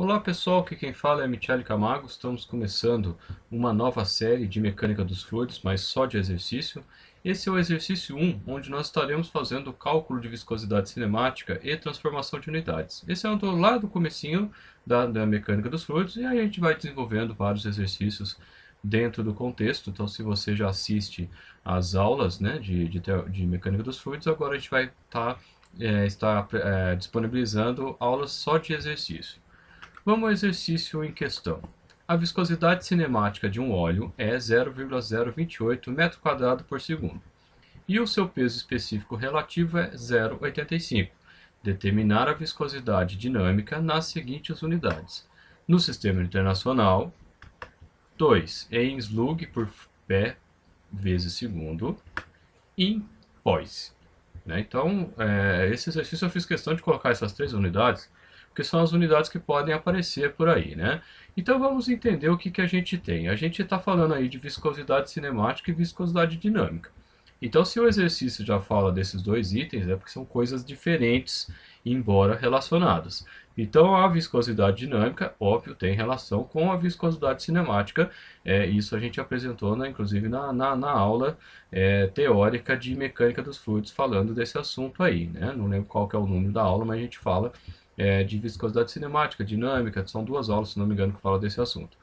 Olá pessoal, aqui quem fala é Michele Camargo. Estamos começando uma nova série de mecânica dos fluidos, mas só de exercício. Esse é o exercício 1, onde nós estaremos fazendo o cálculo de viscosidade cinemática e transformação de unidades. Esse é um lá do comecinho da mecânica dos fluidos, e aí a gente vai desenvolvendo vários exercícios dentro do contexto. Então, se você já assiste às aulas, né, de mecânica dos fluidos, agora a gente vai estar disponibilizando aulas só de exercício. Vamos ao exercício em questão. A viscosidade cinemática de um óleo é 0,028 m² por segundo e o seu peso específico relativo é 0,85. Determinar a viscosidade dinâmica nas seguintes unidades: no Sistema Internacional, 2 em slug por pé vezes segundo, em Poise. Então, esse exercício eu fiz questão de colocar essas três unidades, porque são as unidades que podem aparecer por aí, né? Então vamos entender o que a gente tem. A gente está falando aí de viscosidade cinemática e viscosidade dinâmica. Então, se o exercício já fala desses dois itens, é porque são coisas diferentes, embora relacionadas. Então, a viscosidade dinâmica, óbvio, tem relação com a viscosidade cinemática. Isso a gente apresentou, né, inclusive, na aula teórica de mecânica dos fluidos, falando desse assunto aí, né? Não lembro qual que é o número da aula, mas a gente fala de viscosidade cinemática, dinâmica. São duas aulas, se não me engano, que falam desse assunto.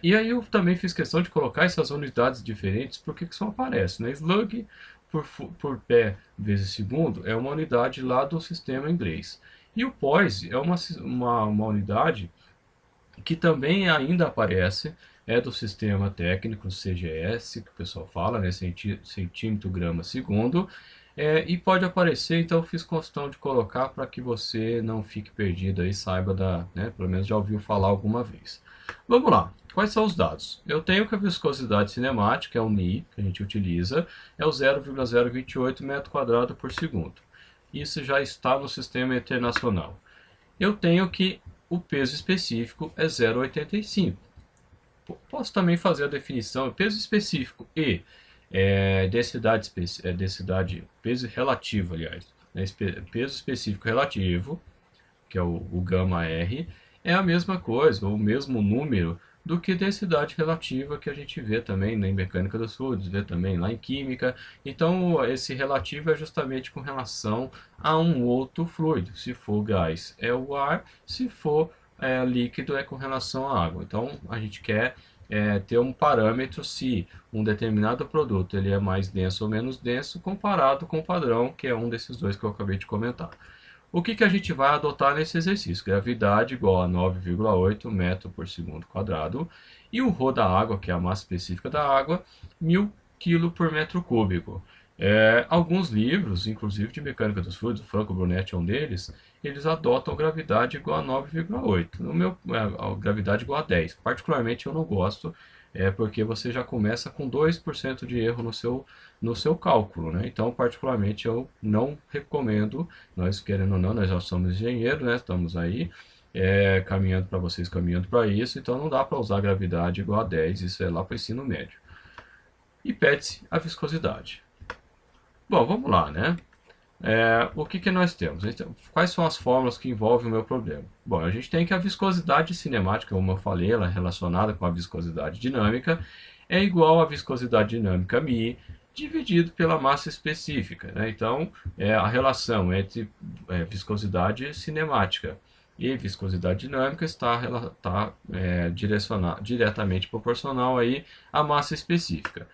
E aí eu também fiz questão de colocar essas unidades diferentes porque que só aparece, né? Slug por pé vezes segundo é uma unidade lá do sistema inglês. E o poise é uma unidade que também ainda aparece, é do sistema técnico CGS, que o pessoal fala, né? Centímetro grama segundo. E pode aparecer, então eu fiz questão de colocar para que você não fique perdido aí, saiba né, pelo menos já ouviu falar alguma vez. Vamos lá, quais são os dados? Eu tenho que a viscosidade cinemática, é o Ni, que a gente utiliza, é o 0,028 m² por segundo. Isso já está no sistema internacional. Eu tenho que o peso específico é 0,85. Posso também fazer a definição, peso específico e densidade, peso relativo, aliás, né, peso específico relativo, que é o gama R, é a mesma coisa, ou o mesmo número do que densidade relativa que a gente vê também em mecânica dos fluidos, vê também lá em química. Então, esse relativo é justamente com relação a um outro fluido. Se for gás, é o ar; se for líquido, é com relação à água. Então, a gente quer ter um parâmetro se um determinado produto ele é mais denso ou menos denso, comparado com o padrão, que é um desses dois que eu acabei de comentar. O que a gente vai adotar nesse exercício? Gravidade igual a 9,8 metro por segundo quadrado e o ρ da água, que é a massa específica da água, 1000 kg por metro cúbico. Alguns livros, inclusive de mecânica dos fluidos, o Franco Brunetti é um deles, eles adotam gravidade igual a 9,8. No meu, a gravidade igual a 10. Particularmente eu não gosto, porque você já começa com 2% de erro no seu cálculo, né? Então, particularmente, eu não recomendo. Nós, querendo ou não, nós já somos engenheiros, né? Estamos aí caminhando para vocês, caminhando para isso, então não dá para usar gravidade igual a 10, isso é lá para o ensino médio. E pede-se a viscosidade. Bom, vamos lá, né? O que nós temos? Então, quais são as fórmulas que envolvem o meu problema? Bom, a gente tem que a viscosidade cinemática, como eu falei, ela é relacionada com a viscosidade dinâmica, é igual à viscosidade dinâmica μ dividido pela massa específica, né? Então, a relação entre viscosidade cinemática e viscosidade dinâmica está diretamente proporcional aí à massa específica.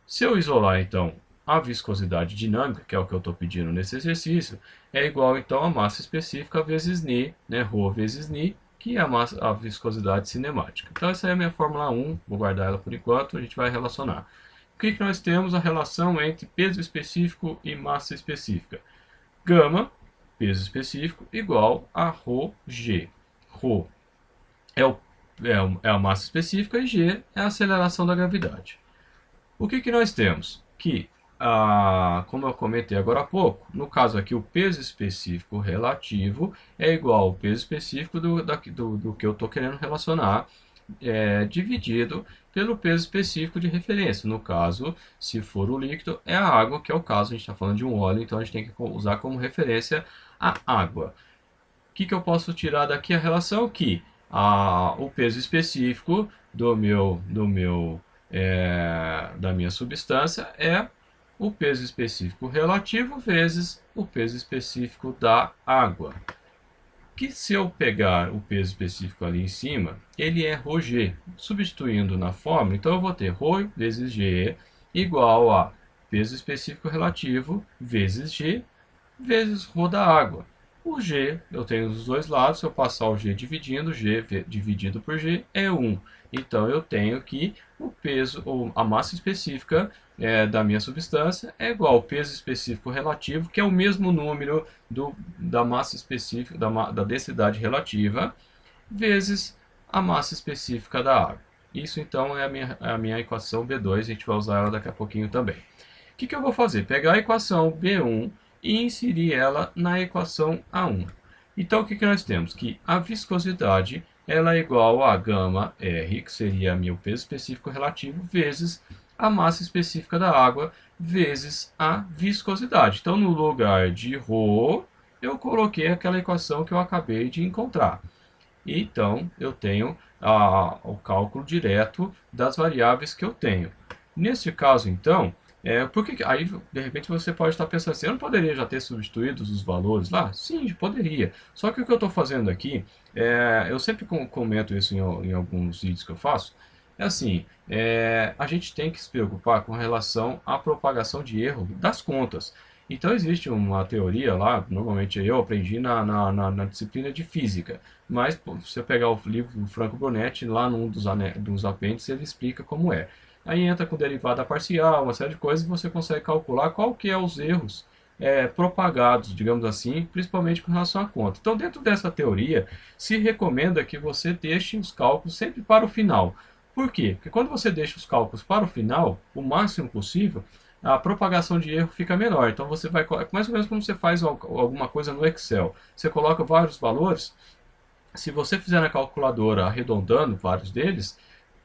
Se eu isolar, então, a viscosidade dinâmica, que é o que eu estou pedindo nesse exercício, é igual, então, a massa específica vezes Ni, né, ρ vezes Ni, que é a viscosidade cinemática. Então, essa é a minha fórmula 1, vou guardar ela por enquanto, a gente vai relacionar. O que nós temos? A relação entre peso específico e massa específica. Gama, peso específico, igual a ρg. Rho é a massa específica e g é a aceleração da gravidade. O que nós temos? Que, como eu comentei agora há pouco, no caso aqui o peso específico relativo é igual ao peso específico do que eu estou querendo relacionar, dividido pelo peso específico de referência. No caso, se for o líquido, é a água, que é o caso, a gente está falando de um óleo, então a gente tem que usar como referência a água. que eu posso tirar daqui? A relação que o peso específico da minha substância é o peso específico relativo vezes o peso específico da água. Que se eu pegar o peso específico ali em cima, ele é ρg. Substituindo na fórmula, então eu vou ter ρ vezes g igual a peso específico relativo vezes g vezes ρ da água. O g, eu tenho dos dois lados, se eu passar o g dividindo, g dividido por g é 1. Então eu tenho que o peso, ou a massa específica da minha substância é igual ao peso específico relativo, que é o mesmo número da massa específica, da densidade relativa, vezes a massa específica da água. Isso então é a minha equação B2, a gente vai usar ela daqui a pouquinho também. O que eu vou fazer? Pegar a equação B1 e inserir ela na equação A1. Então o que nós temos? Que a viscosidade ela é igual a gama R, que seria meu peso específico relativo, vezes a massa específica da água, vezes a viscosidade. Então no lugar de ρ, eu coloquei aquela equação que eu acabei de encontrar. Então eu tenho o cálculo direto das variáveis que eu tenho. Nesse caso, então, aí de repente você pode estar pensando assim, eu não poderia já ter substituído os valores lá? Sim, poderia. Só que o que eu estou fazendo aqui, eu sempre comento isso em alguns vídeos que eu faço, é assim, a gente tem que se preocupar com relação à propagação de erro das contas. Então existe uma teoria lá, normalmente eu aprendi na disciplina de física, mas pô, se você pegar o livro do Franco Brunetti, lá num dos apêndices ele explica como é. Aí entra com derivada parcial, uma série de coisas, e você consegue calcular qual que é os erros propagados, digamos assim, principalmente com relação à conta. Então, dentro dessa teoria, se recomenda que você deixe os cálculos sempre para o final. Por quê? Porque quando você deixa os cálculos para o final, o máximo possível, a propagação de erro fica menor. Então, você vai, mais ou menos como você faz alguma coisa no Excel. Você coloca vários valores, se você fizer na calculadora arredondando vários deles,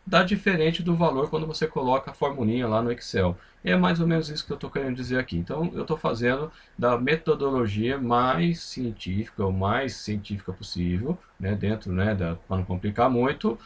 dá diferente do valor quando você coloca a formulinha lá no Excel. É mais ou menos isso que eu estou querendo dizer aqui. Então, eu estou fazendo da metodologia mais científica, o mais científica possível, né, dentro, né, para não complicar muito,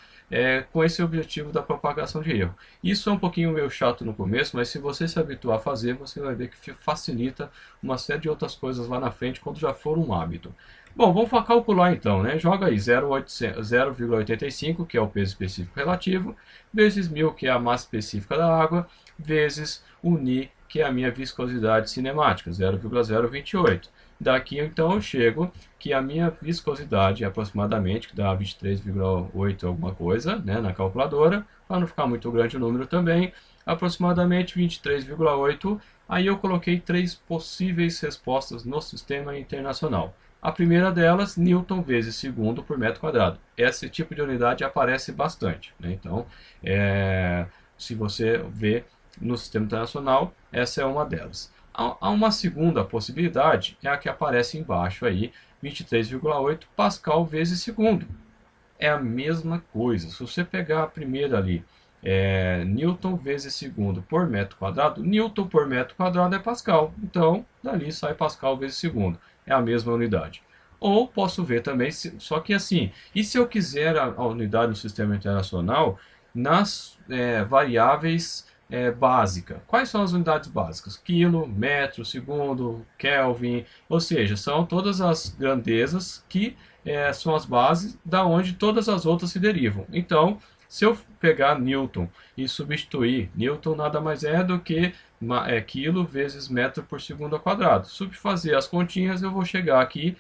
com esse objetivo da propagação de erro. Isso é um pouquinho meio chato no começo, mas se você se habituar a fazer, você vai ver que facilita uma série de outras coisas lá na frente quando já for um hábito. Bom, vamos calcular então, né? Joga aí 0,85, que é o peso específico relativo, vezes 1000, que é a massa específica da água, vezes o Ni, que é a minha viscosidade cinemática, 0,028. Daqui então eu chego que a minha viscosidade é aproximadamente, que dá 23,8 alguma coisa, né, na calculadora, para não ficar muito grande o número também, aproximadamente 23,8. Aí eu coloquei três possíveis respostas no sistema internacional. A primeira delas, Newton vezes segundo por metro quadrado. Esse tipo de unidade aparece bastante, né? Então, se você vê no sistema internacional, essa é uma delas. Há uma segunda possibilidade, é a que aparece embaixo aí, 23,8 Pascal vezes segundo. É a mesma coisa. Se você pegar a primeira ali, Newton vezes segundo por metro quadrado, Newton por metro quadrado é Pascal. Então, dali sai Pascal vezes segundo. É a mesma unidade. Ou posso ver também, só que assim, e se eu quiser a unidade no sistema internacional nas variáveis básicas? Quais são as unidades básicas? Quilo, metro, segundo, Kelvin, ou seja, são todas as grandezas que são as bases da onde todas as outras se derivam. Então, se eu pegar Newton e substituir, Newton nada mais é do que quilo vezes metro por segundo ao quadrado. Se eu fazer as continhas, eu vou chegar aqui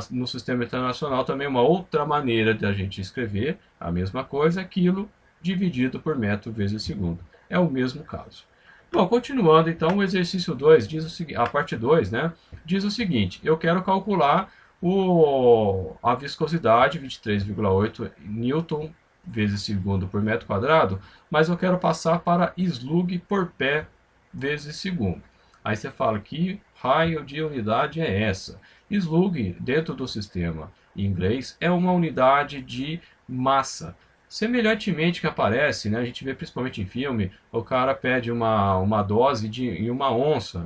no sistema internacional também uma outra maneira de a gente escrever a mesma coisa, quilo dividido por metro vezes segundo. É o mesmo caso. Bom, continuando então, o exercício 2 diz o seguinte, a parte 2, né, diz o seguinte: eu quero calcular a viscosidade, 23,8 newton vezes segundo por metro quadrado, mas eu quero passar para slug por pé vezes segundo. Aí você fala que raio de unidade é essa? Slug, dentro do sistema em inglês, é uma unidade de massa. Semelhantemente que aparece, né, a gente vê principalmente em filme, o cara pede uma dose em uma onça,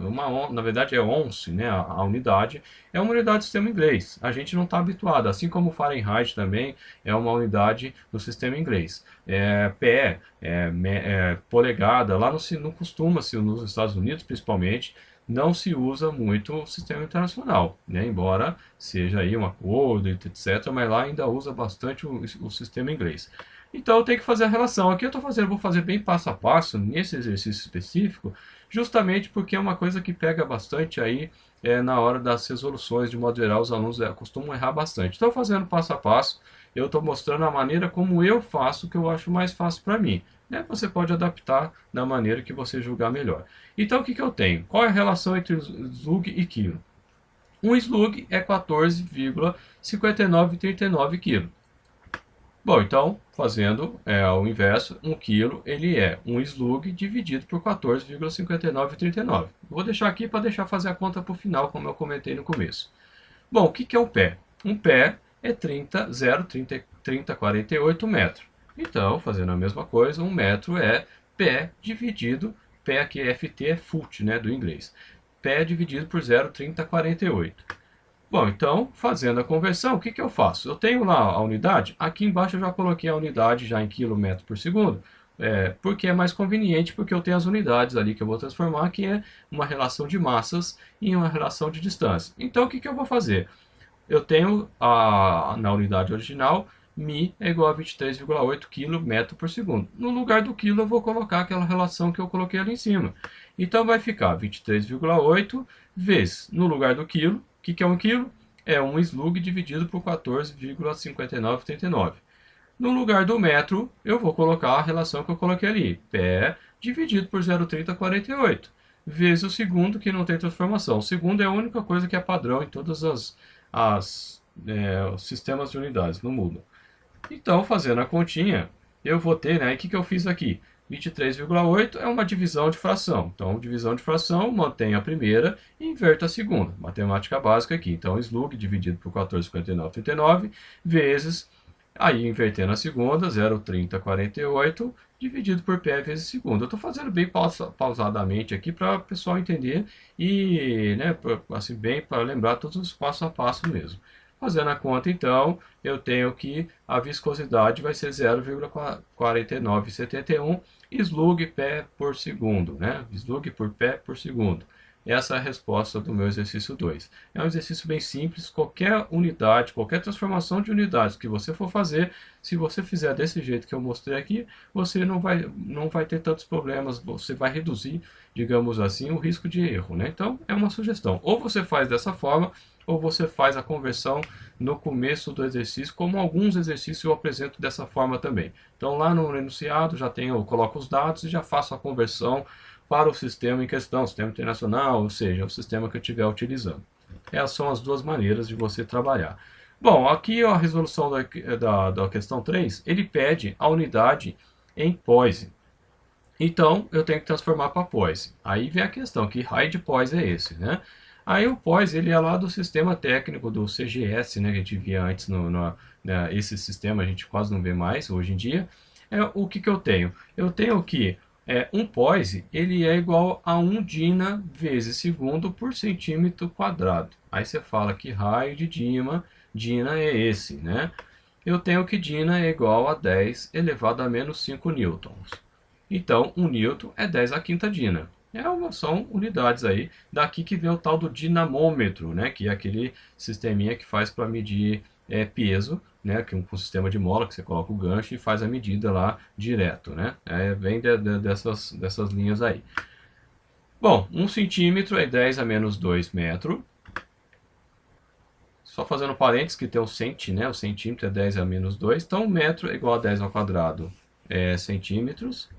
na verdade é once, né, a unidade, é uma unidade do sistema inglês. A gente não está habituado, assim como o Fahrenheit também é uma unidade do sistema inglês. Pé, polegada, lá não costuma-se, nos Estados Unidos principalmente, não se usa muito o sistema internacional, né? Embora seja aí um acordo, etc., mas lá ainda usa bastante o sistema inglês. Então eu tenho que fazer a relação. Aqui vou fazer bem passo a passo nesse exercício específico, justamente porque é uma coisa que pega bastante aí na hora das resoluções, de modo geral, os alunos costumam errar bastante. Estou fazendo passo a passo, eu estou mostrando a maneira como eu faço, que eu acho mais fácil para mim. Né? Você pode adaptar da maneira que você julgar melhor. Então o que eu tenho? Qual é a relação entre slug e quilo? Um slug é 14,5939 kg. Bom, então, fazendo o inverso, 1 kg ele é 1 slug dividido por 14,5939. Vou deixar aqui para fazer a conta para o final, como eu comentei no começo. Bom, o que é um pé? Um pé é 30,48 metros. Então, fazendo a mesma coisa, 1 metro é pé dividido, pé aqui é FT, é foot, né, do inglês. Pé dividido por 0,3048. Bom, então, fazendo a conversão, o que eu faço? Eu tenho lá a unidade, aqui embaixo eu já coloquei a unidade já em quilômetro por segundo, porque é mais conveniente, porque eu tenho as unidades ali que eu vou transformar, que é uma relação de massas em uma relação de distância. Então, o que eu vou fazer? Eu tenho na unidade original, mi é igual a 23,8 km por segundo. No lugar do quilo, eu vou colocar aquela relação que eu coloquei ali em cima. Então, vai ficar 23,8 vezes, no lugar do quilo, o que é 1 quilo? É 1 slug dividido por 14,5939. No lugar do metro, eu vou colocar a relação que eu coloquei ali. Pé dividido por 0,3048. Vezes o segundo, que não tem transformação. O segundo é a única coisa que é padrão em todos os sistemas de unidades, não muda. Então, fazendo a continha, eu vou ter, né? O que eu fiz aqui? 23,8 é uma divisão de fração. Então, divisão de fração, mantém a primeira e inverta a segunda. Matemática básica aqui. Então, slug dividido por 14,5939 vezes, aí invertendo a segunda, 0,3048 dividido por π vezes segundo. Eu estou fazendo bem pausadamente aqui para o pessoal entender e, né, assim, bem para lembrar todos os passo a passo mesmo. Fazendo a conta, então, eu tenho que a viscosidade vai ser 0,4971 slug pé por segundo, né? Slug por pé por segundo. Essa é a resposta do meu exercício 2. É um exercício bem simples, qualquer unidade, qualquer transformação de unidades que você for fazer, se você fizer desse jeito que eu mostrei aqui, você não vai ter tantos problemas, você vai reduzir, digamos assim, o risco de erro, né? Então, é uma sugestão. Ou você faz dessa forma, ou você faz a conversão no começo do exercício, como alguns exercícios eu apresento dessa forma também. Então, lá no enunciado, eu coloco os dados e já faço a conversão para o sistema em questão, sistema internacional, ou seja, o sistema que eu estiver utilizando. Essas são as duas maneiras de você trabalhar. Bom, aqui a resolução da questão 3, ele pede a unidade em poise. Então, eu tenho que transformar para poise. Aí vem a questão, que raio de poise é esse, né? Aí o poise, ele é lá do sistema técnico do CGS, né, que a gente via antes, esse sistema a gente quase não vê mais hoje em dia. O que eu tenho? Eu tenho que um poise, ele é igual a 1 dina vezes segundo por centímetro quadrado. Aí você fala que raio de dina é esse, né? Eu tenho que dina é igual a 10 elevado a menos 5 newtons. Então, 1 newton é 10 a quinta dina. São unidades aí. Daqui que vem o tal do dinamômetro, né? Que é aquele sisteminha que faz para medir peso, né? Que é um sistema de mola que você coloca o gancho e faz a medida lá direto, né? Vem dessas linhas aí. Bom, 1 centímetro é 10 a menos 2 metros. Só fazendo parênteses que tem o cent, né? O centímetro é 10 a menos 2. Então, 1 metro é igual a 10 ao quadrado centímetros.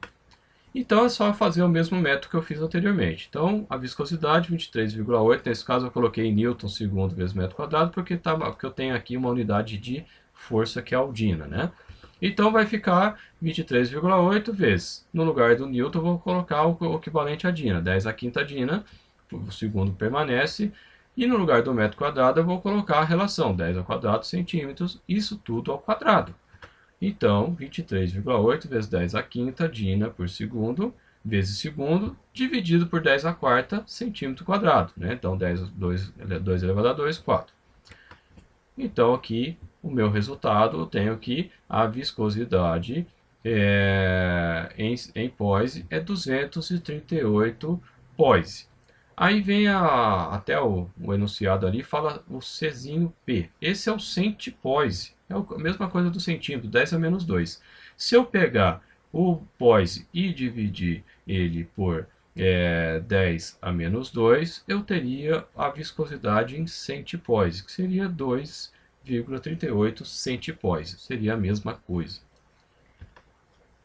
Então é só fazer o mesmo método que eu fiz anteriormente. Então a viscosidade 23,8, nesse caso eu coloquei em newton segundo vezes metro quadrado, porque eu tenho aqui uma unidade de força que é a dina, né? Então vai ficar 23,8 vezes. No lugar do newton eu vou colocar o equivalente a dina, 10 a quinta dina, o segundo permanece. E no lugar do metro quadrado eu vou colocar a relação 10 ao quadrado centímetros, isso tudo ao quadrado. Então, 23,8 vezes 10 à quinta dina por segundo, vezes segundo, dividido por 10 à quarta centímetro quadrado, né? Então, 2 elevado a 2, 4. Então, aqui, o meu resultado, eu tenho que a viscosidade em poise é 238 poise. Aí vem até o enunciado ali, fala o Czinho P. Esse é o centipoise. É a mesma coisa do centímetro, 10 a menos 2. Se eu pegar o poise e dividir ele por 10 a menos 2, eu teria a viscosidade em centipoise, que seria 2,38 centipoise. Seria a mesma coisa.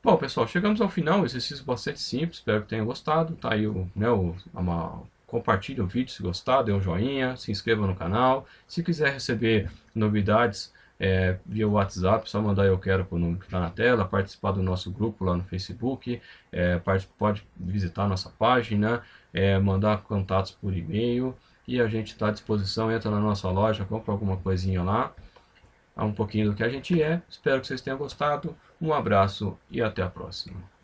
Bom, pessoal, chegamos ao final. Exercício bastante simples. Espero que tenham gostado. Tá aí compartilhe o vídeo se gostar, dê um joinha, se inscreva no canal. Se quiser receber novidades via WhatsApp, é só mandar eu quero para o número que está na tela, participar do nosso grupo lá no Facebook, pode visitar a nossa página, mandar contatos por e-mail e a gente está à disposição. Entra na nossa loja, compra alguma coisinha lá, um pouquinho do que a gente é. Espero que vocês tenham gostado. Um abraço e até a próxima.